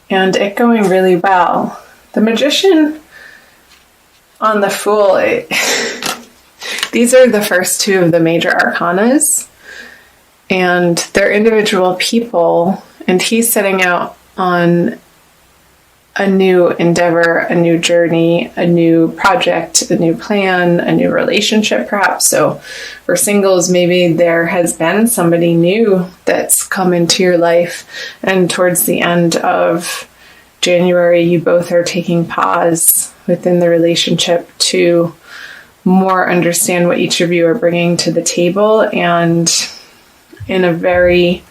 and it going really well. The Magician on the Fool, these are the first two of the major arcanas, and they're individual people, and he's setting out on a new endeavor, a new journey, a new project, a new plan, a new relationship perhaps. So for singles, maybe there has been somebody new that's come into your life, and towards the end of January, you both are taking pause within the relationship to more understand what each of you are bringing to the table, and in a very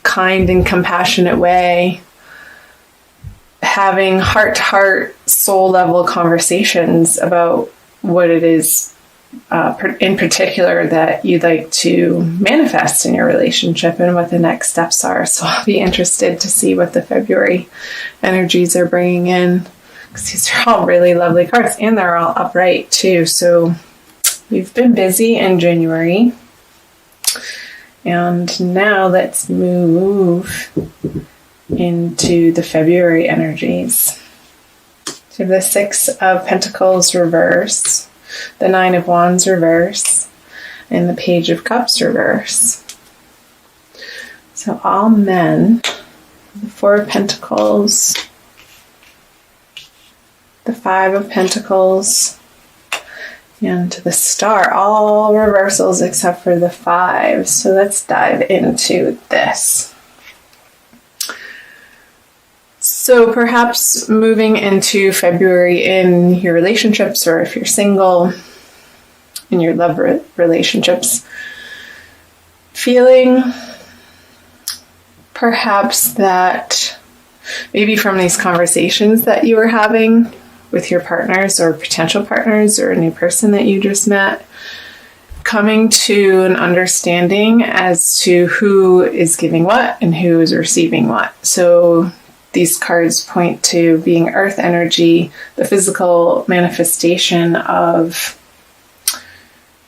kind and compassionate way, having heart-to-heart, soul-level conversations about what it is in particular that you'd like to manifest in your relationship and what the next steps are. So I'll be interested to see what the February energies are bringing in, because these are all really lovely cards, and they're all upright too. So we've been busy in January, and now let's move into the February energies. So the Six of Pentacles reverse, the Nine of Wands reverse, and the Page of Cups reverse. So all men, the Four of Pentacles, the Five of Pentacles, and the Star, all reversals except for the Five. So let's dive into this. So perhaps moving into February in your relationships, or if you're single, in your love relationships, feeling perhaps that maybe from these conversations that you were having with your partners or potential partners or a new person that you just met, coming to an understanding as to who is giving what and who is receiving what. So these cards point to being earth energy, the physical manifestation of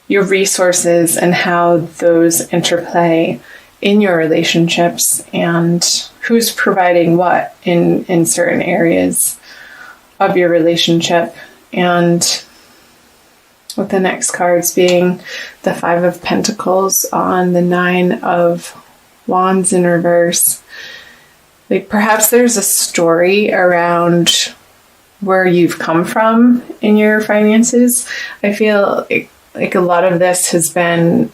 your resources and how those interplay in your relationships, and who's providing what in certain areas of your relationship. And with the next cards being the Five of Pentacles on the Nine of Wands in reverse. Like perhaps there's a story around where you've come from in your finances. I feel like a lot of this has been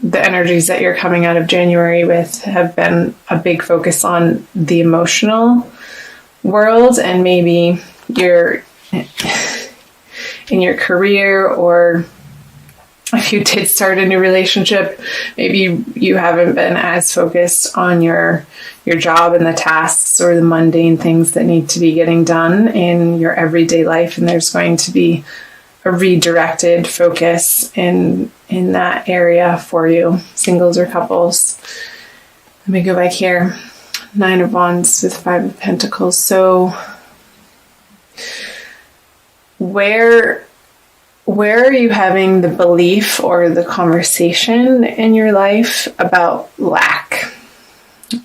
the energies that you're coming out of January with have been a big focus on the emotional world, and maybe you're in your career, or if you did start a new relationship, maybe you haven't been as focused on your job and the tasks or the mundane things that need to be getting done in your everyday life, and there's going to be a redirected focus in that area for you, singles or couples. Let me go back here. Nine of Wands with Five of Pentacles. So where are you having the belief or the conversation in your life about lack,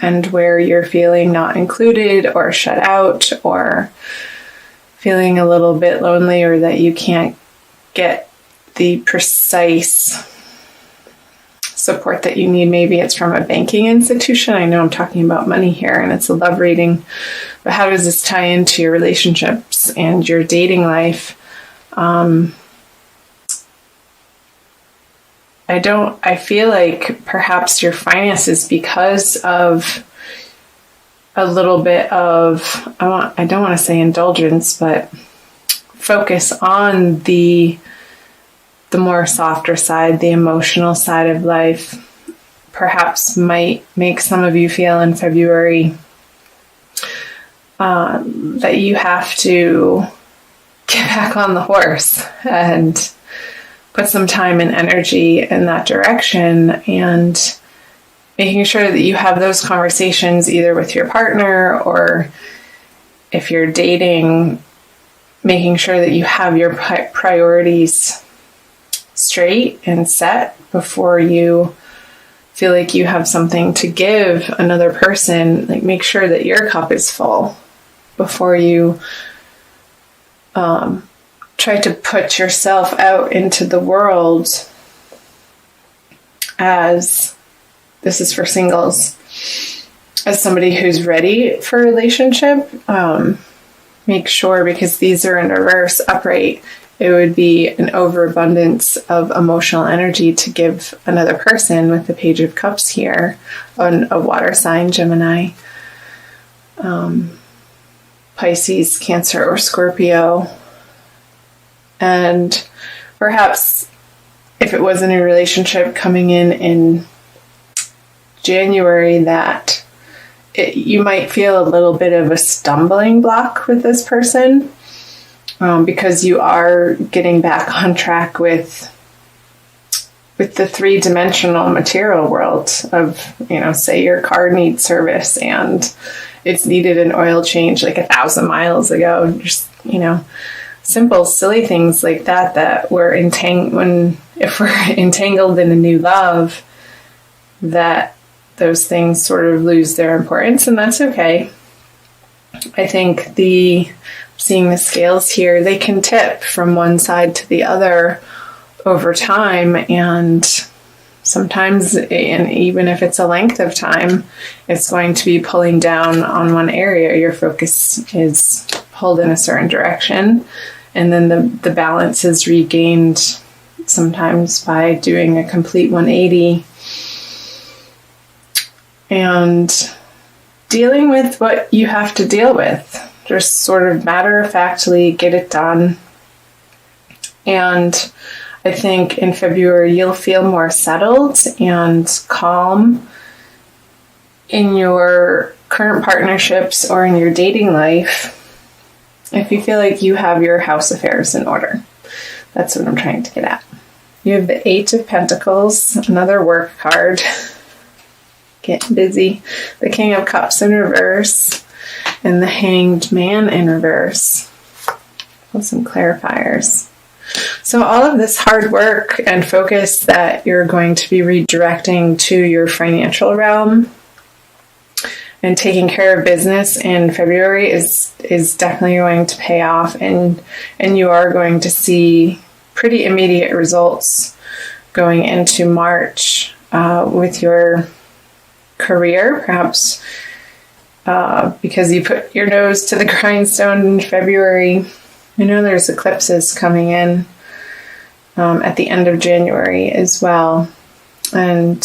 and where you're feeling not included or shut out, or feeling a little bit lonely, or that you can't get the precise support that you need? Maybe it's from a banking institution. I know I'm talking about money here and it's a love reading, but how does this tie into your relationships and your dating life? I feel like perhaps your finances, because of a little bit of, I don't want to say indulgence, but focus on the more softer side, the emotional side of life, perhaps might make some of you feel in February that you have to get back on the horse and put some time and energy in that direction, and making sure that you have those conversations either with your partner, or if you're dating, making sure that you have your priorities straight and set before you feel like you have something to give another person. Like, make sure that your cup is full before you try to put yourself out into the world as, this is for singles, as somebody who's ready for a relationship. Make sure, because these are in reverse upright, it would be an overabundance of emotional energy to give another person with the Page of Cups here, on a water sign, Gemini, Pisces, Cancer, or Scorpio. And perhaps if it was in a relationship coming in January, that you might feel a little bit of a stumbling block with this person, because you are getting back on track with the three-dimensional material world of, say your car needs service and it's needed an oil change like 1,000 miles ago. Just, simple, silly things like that we're if we're entangled in a new love, that those things sort of lose their importance, and that's okay. I think seeing the scales here, they can tip from one side to the other over time, and sometimes, and even if it's a length of time, it's going to be pulling down on one area. Your focus is pulled in a certain direction, and then the balance is regained sometimes by doing a complete 180 and dealing with what you have to deal with. Just sort of matter-of-factly get it done. And I think in February you'll feel more settled and calm in your current partnerships or in your dating life if you feel like you have your house affairs in order. That's what I'm trying to get at. You have the 8 of Pentacles, another work card. Getting busy. The King of Cups in reverse, and the Hanged Man in reverse. With some clarifiers. So all of this hard work and focus that you're going to be redirecting to your financial realm and taking care of business in February is definitely going to pay off, and you are going to see pretty immediate results going into March with your career, perhaps because you put your nose to the grindstone in February. I know there's eclipses coming in at the end of January as well, and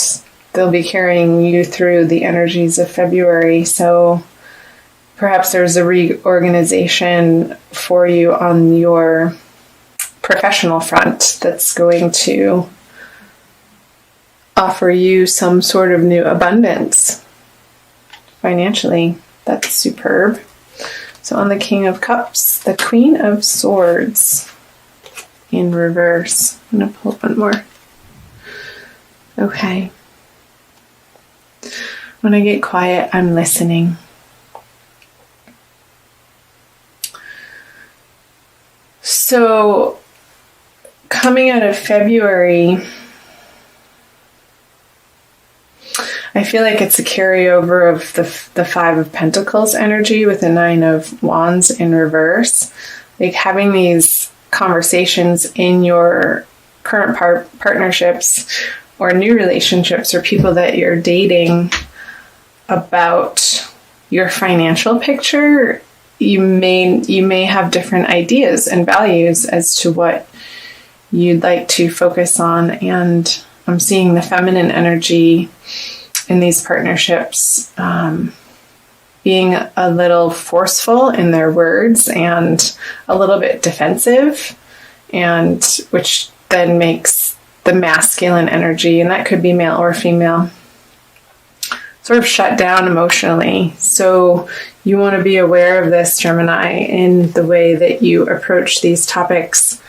they'll be carrying you through the energies of February. So perhaps there's a reorganization for you on your professional front that's going to offer you some sort of new abundance financially. That's superb. So on the King of Cups, the Queen of Swords in reverse. I'm going to pull one more. Okay. When I get quiet, I'm listening. So coming out of February, I feel like it's a carryover of the 5 of Pentacles energy with the 9 of Wands in reverse. Like having these conversations in your current partnerships or new relationships or people that you're dating about your financial picture. You may have different ideas and values as to what you'd like to focus on, and I'm seeing the feminine energy in these partnerships being a little forceful in their words and a little bit defensive, and which then makes the masculine energy, and that could be male or female, sort of shut down emotionally. So you want to be aware of this, Gemini, in the way that you approach these topics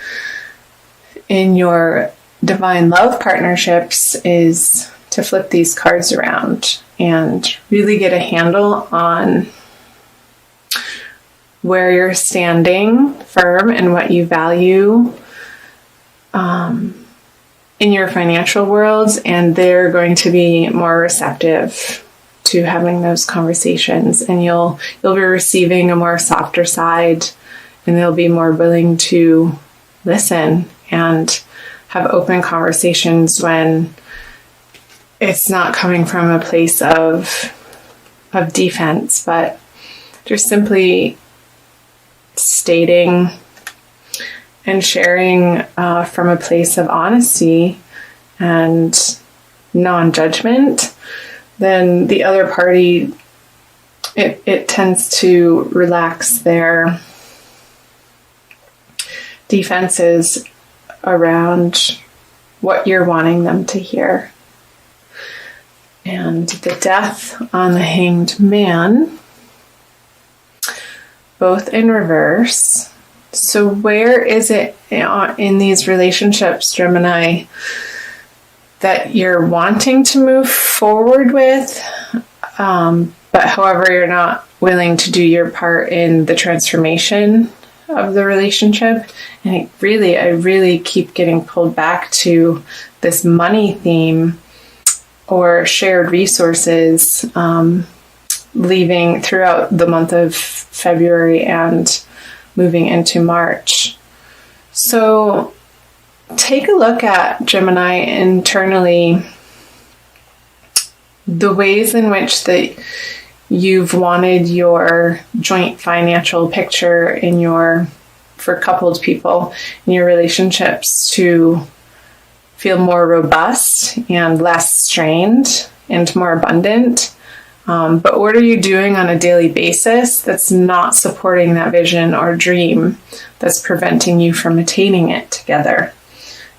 in your divine love partnerships, is to flip these cards around and really get a handle on where you're standing firm and what you value in your financial worlds, and they're going to be more receptive to having those conversations, and you'll be receiving a more softer side, and they'll be more willing to listen and have open conversations when it's not coming from a place of defense, but just simply stating and sharing from a place of honesty and non-judgment. Then the other party, it tends to relax their defenses around what you're wanting them to hear. And the Death on the Hanged Man, both in reverse. So where is it in these relationships, Gemini, that you're wanting to move forward with, but however you're not willing to do your part in the transformation of the relationship? And I really keep getting pulled back to this money theme or shared resources, leaving throughout the month of February and moving into March. So take a look at, Gemini, internally, the ways in which that you've wanted your joint financial picture for coupled people in your relationships to feel more robust and less strained and more abundant. But what are you doing on a daily basis that's not supporting that vision or dream, that's preventing you from attaining it together?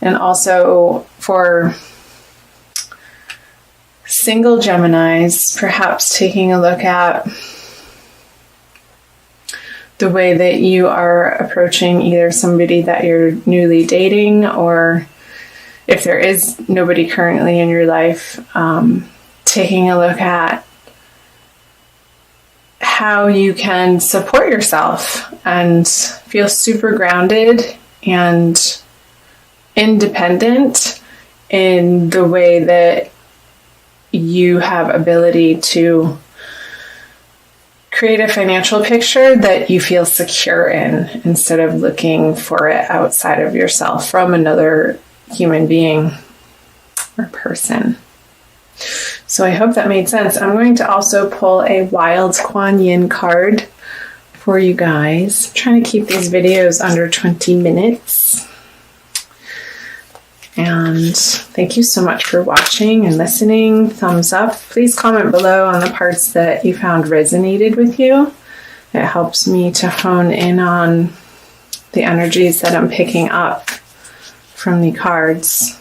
And also for single Geminis, perhaps taking a look at the way that you are approaching either somebody that you're newly dating, or if there is nobody currently in your life, taking a look at how you can support yourself and feel super grounded and independent in the way that you have ability to create a financial picture that you feel secure in, instead of looking for it outside of yourself from another human being or person. So I hope that made sense. I'm going to also pull a Wild Kuan Yin card for you guys. I'm trying to keep these videos under 20 minutes. And thank you so much for watching and listening. Thumbs up. Please comment below on the parts that you found resonated with you. It helps me to hone in on the energies that I'm picking up from the cards.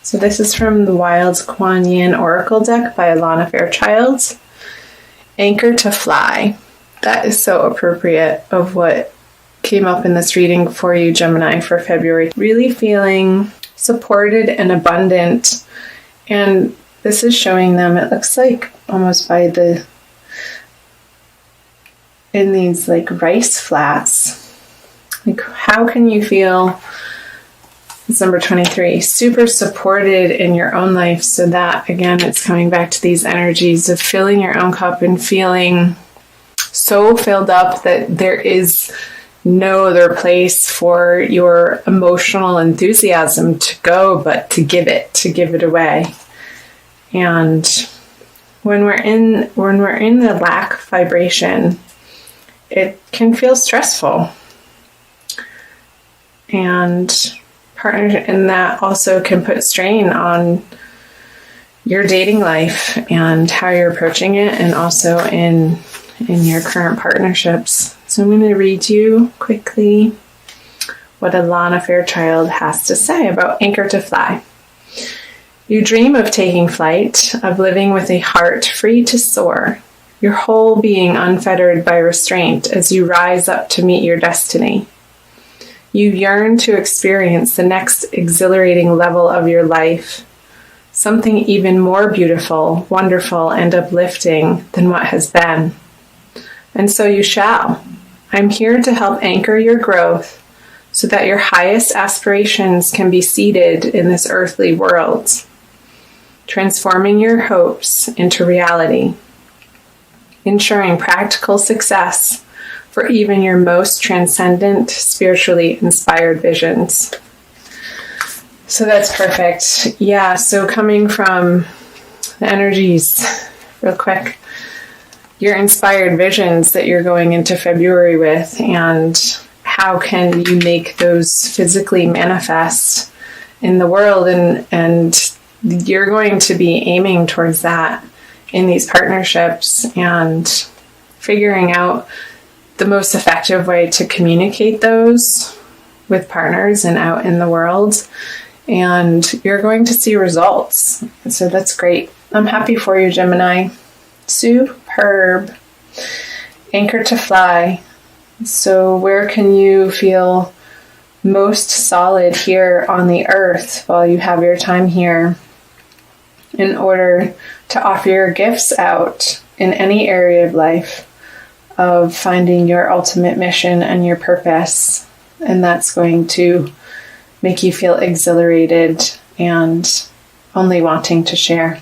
So this is from the Wild Kuan Yin Oracle deck by Alana Fairchild. Anchor to fly. That is so appropriate of what came up in this reading for you, Gemini, for February. Really feeling supported and abundant. And this is showing them, it looks like almost in these like rice flats. Like, how can you feel, it's number 23, super supported in your own life, so that, again, it's coming back to these energies of filling your own cup and feeling so filled up that there is no other place for your emotional enthusiasm to go but to give it away. And when we're in the lack vibration, it can feel stressful. And partners in that also can put strain on your dating life and how you're approaching it, and also in your current partnerships. So I'm going to read you quickly what Alana Fairchild has to say about Anchor to Fly. You dream of taking flight, of living with a heart free to soar, your whole being unfettered by restraint as you rise up to meet your destiny. You yearn to experience the next exhilarating level of your life, something even more beautiful, wonderful, and uplifting than what has been. And so you shall. I'm here to help anchor your growth so that your highest aspirations can be seated in this earthly world. transforming your hopes into reality, ensuring practical success for even your most transcendent, spiritually inspired visions. So that's perfect. Yeah, so coming from the energies, real quick, your inspired visions that you're going into February with, and how can you make those physically manifest in the world, and you're going to be aiming towards that in these partnerships and figuring out the most effective way to communicate those with partners and out in the world, and you're going to see results. So that's great. I'm happy for you, Gemini. Superb. Anchor to fly. So where can you feel most solid here on the earth while you have your time here, in order to offer your gifts out in any area of life of finding your ultimate mission and your purpose? And that's going to make you feel exhilarated and only wanting to share.